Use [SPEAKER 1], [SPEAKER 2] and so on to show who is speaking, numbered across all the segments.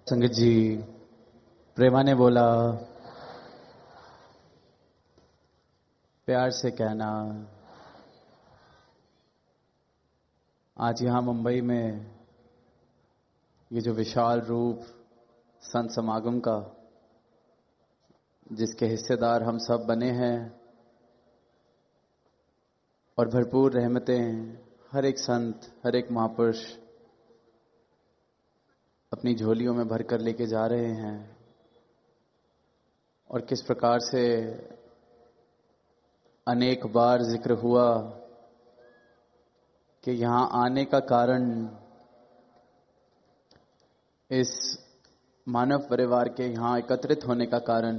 [SPEAKER 1] संगत जी, प्रेमा ने बोला, प्यार से कहना। आज यहां मुंबई में ये जो विशाल रूप संत समागम का, जिसके हिस्सेदार हम सब बने हैं, और भरपूर रहमतें हर एक संत, हर एक महापुरुष अपनी झोलियों में भरकर लेके जा रहे हैं, और किस प्रकार से अनेक बार जिक्र हुआ कि यहां आने का कारण, इस मानव परिवार के यहां एकत्रित होने का कारण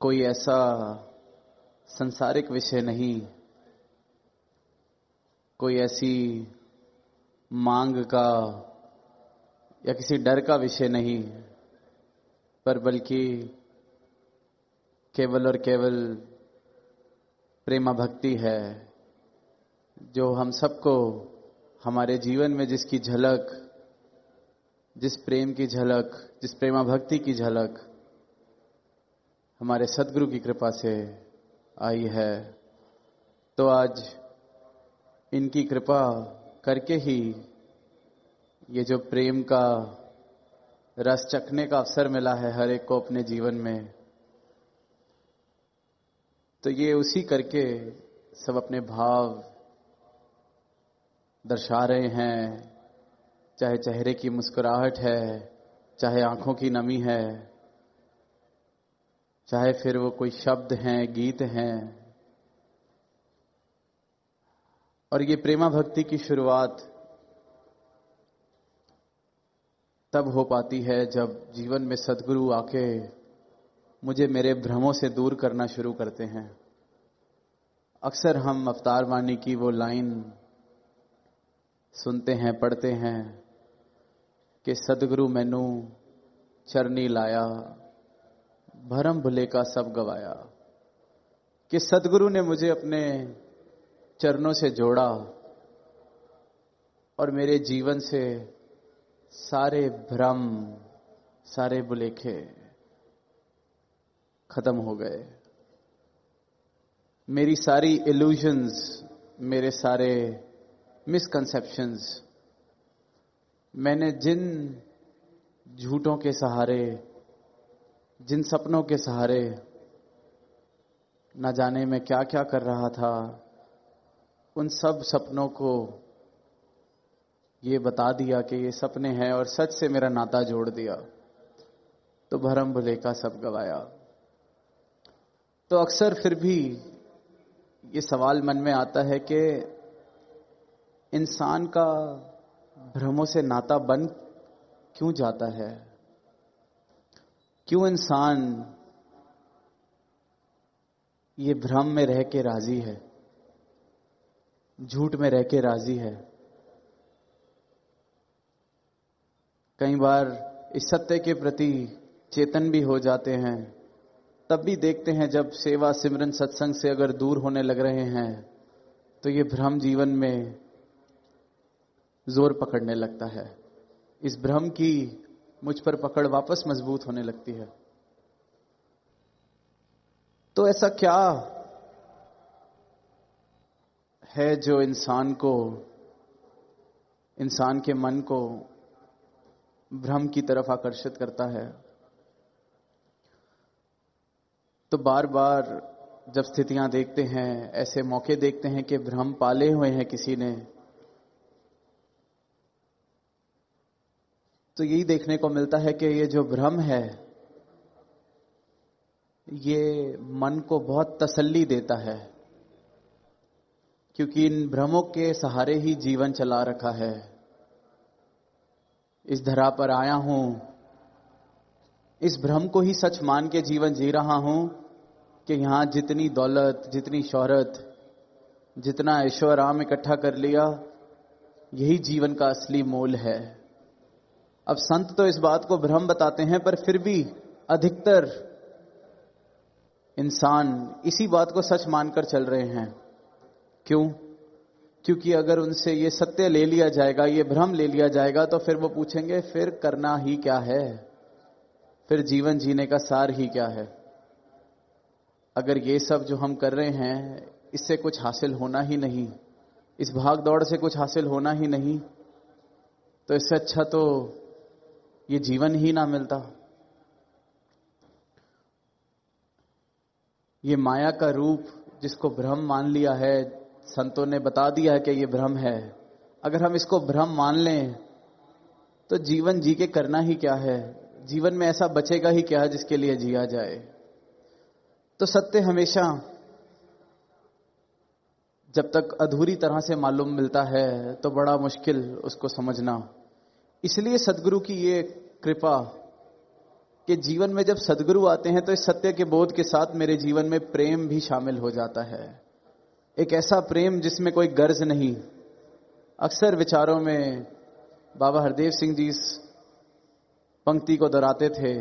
[SPEAKER 1] कोई ऐसा संसारिक विषय नहीं, कोई ऐसी मांग का या किसी डर का विषय नहीं, पर बल्कि केवल और केवल प्रेमा भक्ति है, जो हम सबको हमारे जीवन में जिसकी झलक, जिस प्रेम की झलक, जिस प्रेमा भक्ति की झलक हमारे सद्गुरु की कृपा से आई है। तो आज इनकी कृपा करके ही ये जो प्रेम का रस चखने का अवसर मिला है हर एक को अपने जीवन में, तो ये उसी करके सब अपने भाव दर्शा रहे हैं। चाहे चेहरे की मुस्कुराहट है, चाहे आंखों की नमी है, चाहे फिर वो कोई शब्द हैं, गीत हैं। और ये प्रेमा भक्ति की शुरुआत तब हो पाती है जब जीवन में सद्गुरु आके मुझे मेरे भ्रमों से दूर करना शुरू करते हैं। अक्सर हम अवतार वाणी की वो लाइन सुनते हैं, पढ़ते हैं कि सद्गुरु मैनू चरनी लाया, भरम भुले का सब गवाया। कि सद्गुरु ने मुझे अपने चरणों से जोड़ा और मेरे जीवन से सारे भ्रम, सारे भुलेखे खत्म हो गए। मेरी सारी इल्यूजन्स, मेरे सारे मिसकंसेप्शंस, मैंने जिन झूठों के सहारे, जिन सपनों के सहारे न जाने मैं क्या क्या कर रहा था, उन सब सपनों को ये बता दिया कि ये सपने हैं और सच से मेरा नाता जोड़ दिया। तो भरम भुले का सब गवाया। तो अक्सर फिर भी ये सवाल मन में आता है कि इंसान का भ्रमों से नाता बन क्यों जाता है? क्यों इंसान ये भ्रम में रह के राजी है, झूठ में रह के राजी है? कई बार इस सत्य के प्रति चेतन भी हो जाते हैं, तब भी देखते हैं जब सेवा सिमरन सत्संग से अगर दूर होने लग रहे हैं तो ये भ्रम जीवन में जोर पकड़ने लगता है। इस भ्रम की मुझ पर पकड़ वापस मजबूत होने लगती है। तो ऐसा क्या है जो इंसान के मन को भ्रम की तरफ आकर्षित करता है? तो बार बार जब स्थितियां देखते हैं, ऐसे मौके देखते हैं कि भ्रम पाले हुए हैं किसी ने, तो यही देखने को मिलता है कि ये जो भ्रम है, ये मन को बहुत तसल्ली देता है, क्योंकि इन भ्रमों के सहारे ही जीवन चला रखा है। इस धरा पर आया हूं, इस भ्रम को ही सच मान के जीवन जी रहा हूं कि यहां जितनी दौलत, जितनी शोहरत, जितना ऐशो आराम इकट्ठा कर लिया, यही जीवन का असली मोल है। अब संत तो इस बात को भ्रम बताते हैं, पर फिर भी अधिकतर इंसान इसी बात को सच मानकर चल रहे हैं। क्यों? क्योंकि अगर उनसे ये सत्य ले लिया जाएगा, ये भ्रम ले लिया जाएगा, तो फिर वो पूछेंगे फिर करना ही क्या है, फिर जीवन जीने का सार ही क्या है। अगर ये सब जो हम कर रहे हैं इससे कुछ हासिल होना ही नहीं, इस भाग दौड़ से कुछ हासिल होना ही नहीं, तो इससे अच्छा तो ये जीवन ही ना मिलता। ये माया का रूप जिसको भ्रम मान लिया है, संतों ने बता दिया है कि ये भ्रम है। अगर हम इसको भ्रम मान लें तो जीवन जी के करना ही क्या है, जीवन में ऐसा बचेगा ही क्या जिसके लिए जिया जाए। तो सत्य हमेशा जब तक अधूरी तरह से मालूम मिलता है तो बड़ा मुश्किल उसको समझना। इसलिए सदगुरु की ये कृपा कि जीवन में जब सदगुरु आते हैं तो इस सत्य के बोध के साथ मेरे जीवन में प्रेम भी शामिल हो जाता है। एक ऐसा प्रेम जिसमें कोई गर्ज नहीं। अक्सर विचारों में बाबा हरदेव सिंह जी इस पंक्ति को दोहराते थे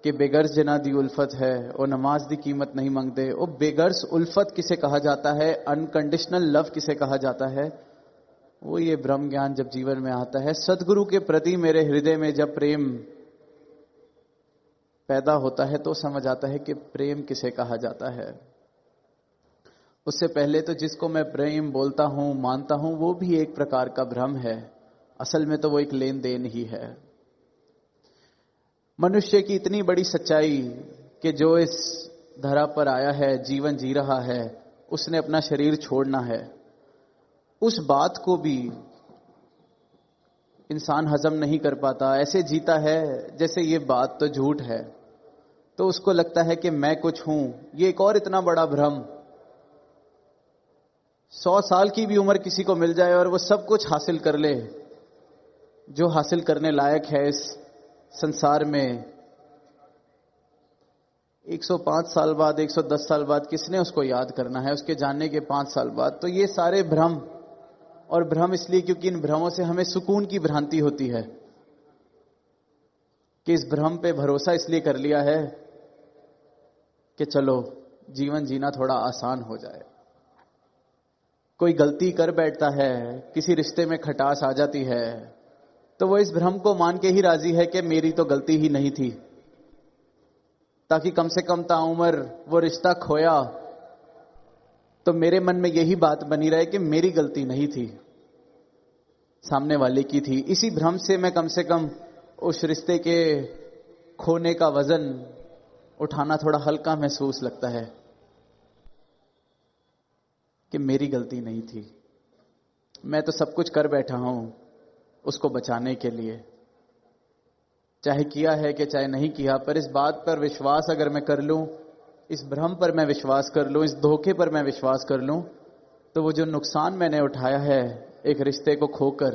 [SPEAKER 1] कि बेगर्ज जना दी उल्फत है और नमाज दी कीमत नहीं मांगते। वो बेगर्ज उल्फत किसे कहा जाता है, अनकंडीशनल लव किसे कहा जाता है, वो ये ब्रह्म ज्ञान जब जीवन में आता है। सदगुरु के प्रति मेरे हृदय में जब प्रेम पैदा होता है तो समझ आता है कि प्रेम किसे कहा जाता है। उससे पहले तो जिसको मैं प्रेम बोलता हूं, मानता हूं, वो भी एक प्रकार का भ्रम है। असल में तो वो एक लेन देन ही है। मनुष्य की इतनी बड़ी सच्चाई कि जो इस धरा पर आया है, जीवन जी रहा है, उसने अपना शरीर छोड़ना है। उस बात को भी इंसान हजम नहीं कर पाता। ऐसे जीता है जैसे ये बात तो झूठ है। तो उसको लगता है कि मैं कुछ हूं। ये एक और इतना बड़ा भ्रम। 100 साल की भी उम्र किसी को मिल जाए और वो सब कुछ हासिल कर ले जो हासिल करने लायक है इस संसार में, 105 साल बाद, 110 साल बाद किसने उसको याद करना है, उसके जानने के 5 साल बाद। तो ये सारे भ्रम, और भ्रम इसलिए क्योंकि इन भ्रमों से हमें सुकून की भ्रांति होती है कि इस भ्रम पे भरोसा इसलिए कर लिया है कि चलो जीवन जीना थोड़ा आसान हो जाए। कोई गलती कर बैठता है, किसी रिश्ते में खटास आ जाती है, तो वो इस भ्रम को मान के ही राजी है कि मेरी तो गलती ही नहीं थी, ताकि कम से कम ताउम्र वो रिश्ता खोया तो मेरे मन में यही बात बनी रहे कि मेरी गलती नहीं थी, सामने वाले की थी। इसी भ्रम से मैं कम से कम उस रिश्ते के खोने का वजन उठाना थोड़ा हल्का महसूस लगता है कि मेरी गलती नहीं थी। मैं तो सब कुछ कर बैठा हूं उसको बचाने के लिए, चाहे किया है कि चाहे नहीं किया। पर इस बात पर विश्वास अगर मैं कर लूं, इस भ्रम पर मैं विश्वास कर लूं, इस धोखे पर मैं विश्वास कर लूं, तो वो जो नुकसान मैंने उठाया है एक रिश्ते को खोकर,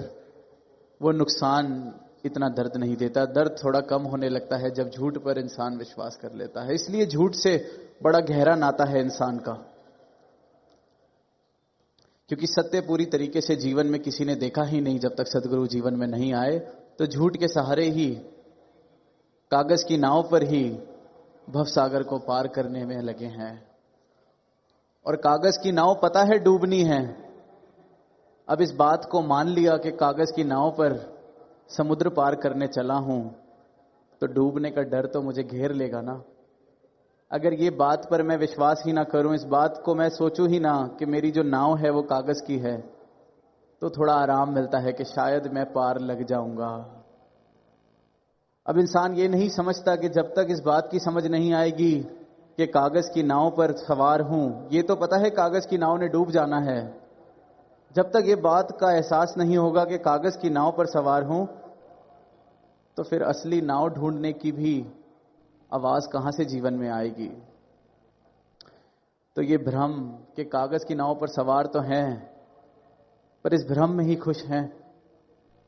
[SPEAKER 1] वो नुकसान इतना दर्द नहीं देता। दर्द थोड़ा कम होने लगता है जब झूठ पर इंसान विश्वास कर लेता है। इसलिए झूठ से बड़ा गहरा नाता है इंसान का, क्योंकि सत्य पूरी तरीके से जीवन में किसी ने देखा ही नहीं जब तक सदगुरु जीवन में नहीं आए। तो झूठ के सहारे ही, कागज की नाव पर ही भवसागर को पार करने में लगे हैं। और कागज की नाव पता है डूबनी है। अब इस बात को मान लिया कि कागज की नाव पर समुद्र पार करने चला हूं, तो डूबने का डर तो मुझे घेर लेगा ना। अगर ये बात पर मैं विश्वास ही ना करूं, इस बात को मैं सोचूं ही ना कि मेरी जो नाव है वो कागज की है, तो थोड़ा आराम मिलता है कि शायद मैं पार लग जाऊंगा। अब इंसान ये नहीं समझता कि जब तक इस बात की समझ नहीं आएगी कि कागज की नाव पर सवार हूं, ये तो पता है कागज की नाव ने डूब जाना है। जब तक ये बात का एहसास नहीं होगा कि कागज की नाव पर सवार हूं, तो फिर असली नाव ढूंढने की भी आवाज कहां से जीवन में आएगी। तो ये भ्रम कि कागज की नाव पर सवार तो हैं, पर इस भ्रम में ही खुश हैं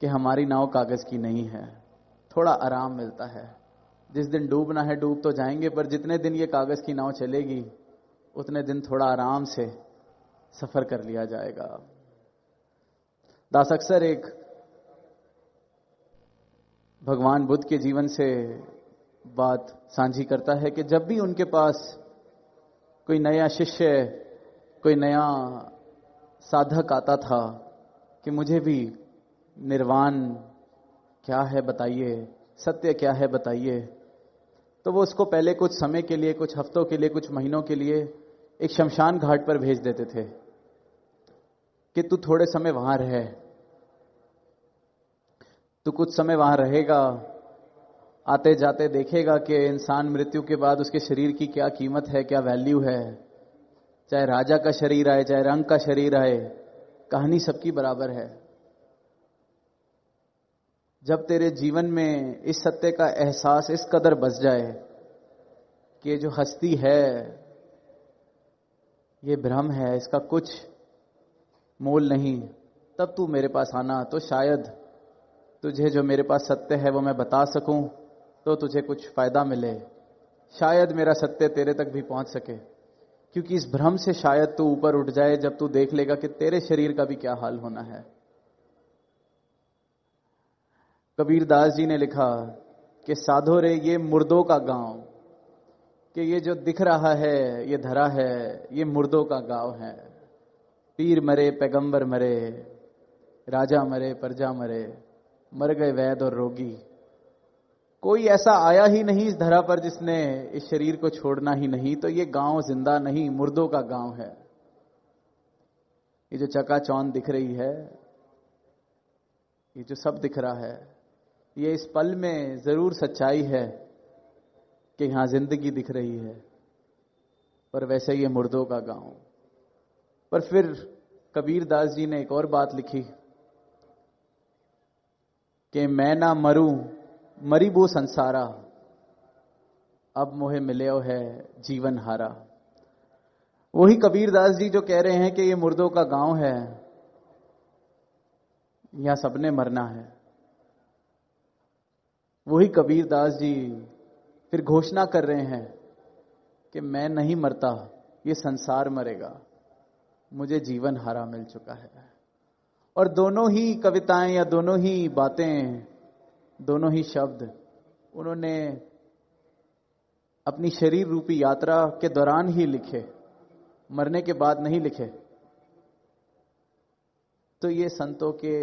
[SPEAKER 1] कि हमारी नाव कागज की नहीं है। थोड़ा आराम मिलता है। जिस दिन डूबना है डूब तो जाएंगे, पर जितने दिन ये कागज की नाव चलेगी उतने दिन थोड़ा आराम से सफर कर लिया जाएगा। दास अक्सर एक भगवान बुद्ध के जीवन से बात साझी करता है कि जब भी उनके पास कोई नया शिष्य, कोई नया साधक आता था कि मुझे भी निर्वाण क्या है बताइए, सत्य क्या है बताइए, तो वो उसको पहले कुछ समय के लिए, कुछ हफ्तों के लिए, कुछ महीनों के लिए एक शमशान घाट पर भेज देते थे कि तू थोड़े समय वहां रहे, तू कुछ समय वहां रहेगा, आते जाते देखेगा कि इंसान मृत्यु के बाद उसके शरीर की क्या कीमत है, क्या वैल्यू है। चाहे राजा का शरीर आए, चाहे रंग का शरीर आए, कहानी सबकी बराबर है। जब तेरे जीवन में इस सत्य का एहसास इस कदर बस जाए कि ये जो हस्ती है ये भ्रम है, इसका कुछ मोल नहीं, तब तू मेरे पास आना, तो शायद तुझे जो मेरे पास सत्य है वो मैं बता सकूं, तो तुझे कुछ फायदा मिले। शायद मेरा सत्य तेरे तक भी पहुंच सके, क्योंकि इस भ्रम से शायद तू ऊपर उठ जाए जब तू देख लेगा कि तेरे शरीर का भी क्या हाल होना है। कबीर दास जी ने लिखा कि साधो रे ये मुर्दों का गांव, कि ये जो दिख रहा है, ये धरा है, ये मुर्दों का गांव है। पीर मरे, पैगंबर मरे, राजा मरे, प्रजा मरे, मर गए वैद और रोगी। कोई ऐसा आया ही नहीं इस धरा पर जिसने इस शरीर को छोड़ना ही नहीं, तो ये गांव जिंदा नहीं, मुर्दों का गांव है। ये जो चकाचौंध दिख रही है, ये जो सब दिख रहा है, ये इस पल में जरूर सच्चाई है कि यहां जिंदगी दिख रही है, पर वैसे ये मुर्दों का गांव। पर फिर कबीर दास जी ने एक और बात लिखी कि मैं ना मरूं मरी वो संसारा, अब मोहे मिले है जीवन हारा। वही कबीर दास जी जो कह रहे हैं कि ये मुर्दों का गांव है, यहां सबने मरना है। वही कबीर दास जी फिर घोषणा कर रहे हैं कि मैं नहीं मरता, ये संसार मरेगा, मुझे जीवन हारा मिल चुका है। और दोनों ही कविताएं या दोनों ही बातें, दोनों ही शब्द उन्होंने अपनी शरीर रूपी यात्रा के दौरान ही लिखे, मरने के बाद नहीं लिखे। तो ये संतों के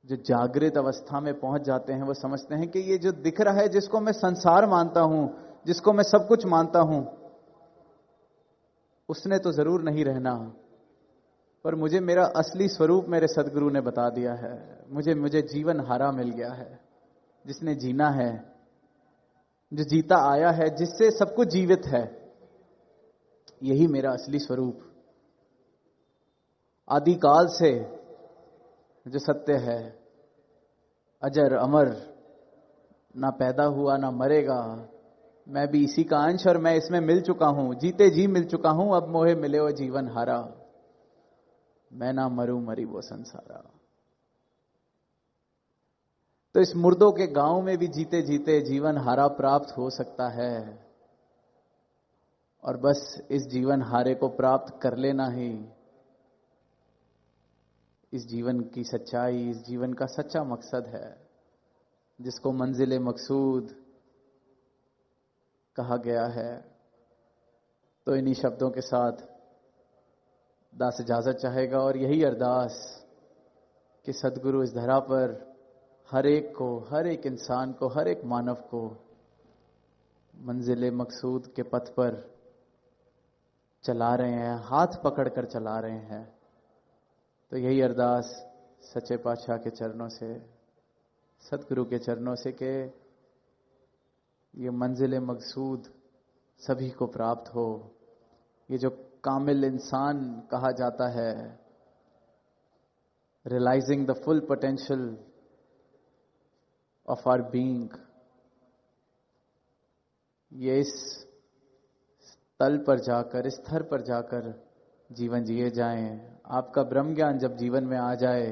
[SPEAKER 1] जो जागृत अवस्था में पहुंच जाते हैं, वो समझते हैं कि ये जो दिख रहा है, जिसको मैं संसार मानता हूं, जिसको मैं सब कुछ मानता हूं, उसने तो जरूर नहीं रहना, पर मुझे मेरा असली स्वरूप मेरे सदगुरु ने बता दिया है। मुझे जीवन हारा मिल गया है। जिसने जीना है, जो जीता आया है, जिससे सब कुछ जीवित है, यही मेरा असली स्वरूप। आदिकाल से जो सत्य है, अजर अमर, ना पैदा हुआ ना मरेगा, मैं भी इसी का अंश और मैं इसमें मिल चुका हूं, जीते जी मिल चुका हूं, अब मोहे मिले वो जीवन हारा, मैं ना मरूं मरी वो संसारा। तो इस मुर्दों के गांव में भी जीते जीते जीवन हारा प्राप्त हो सकता है, और बस इस जीवन हारे को प्राप्त कर लेना ही इस जीवन की सच्चाई, इस जीवन का सच्चा मकसद है, जिसको मंजिल मकसूद कहा गया है। तो इन्हीं शब्दों के साथ दास इजाजत चाहेगा, और यही अरदास कि सदगुरु इस धरा पर हर एक को, हर एक इंसान को, हर एक मानव को मंजिल मकसूद के पथ पर चला रहे हैं, हाथ पकड़कर चला रहे हैं। तो यही अरदास सच्चे पातशाह के चरणों से, सदगुरु के चरणों से, कि ये मंजिल मकसूद सभी को प्राप्त हो। ये जो कामिल इंसान कहा जाता है, realising the full potential of our being, ये इस तल पर जाकर, इस स्तर पर जाकर जीवन जिए जाएं। आपका ब्रह्म ज्ञान जब जीवन में आ जाए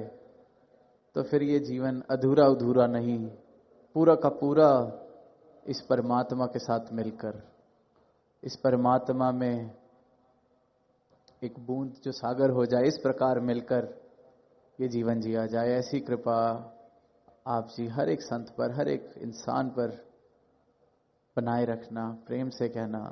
[SPEAKER 1] तो फिर ये जीवन अधूरा अधूरा नहीं, पूरा का पूरा इस परमात्मा के साथ मिलकर, इस परमात्मा में एक बूंद जो सागर हो जाए, इस प्रकार मिलकर ये जीवन जिया जाए। ऐसी कृपा आप जी हर एक संत पर, हर एक इंसान पर बनाए रखना, प्रेम से कहना।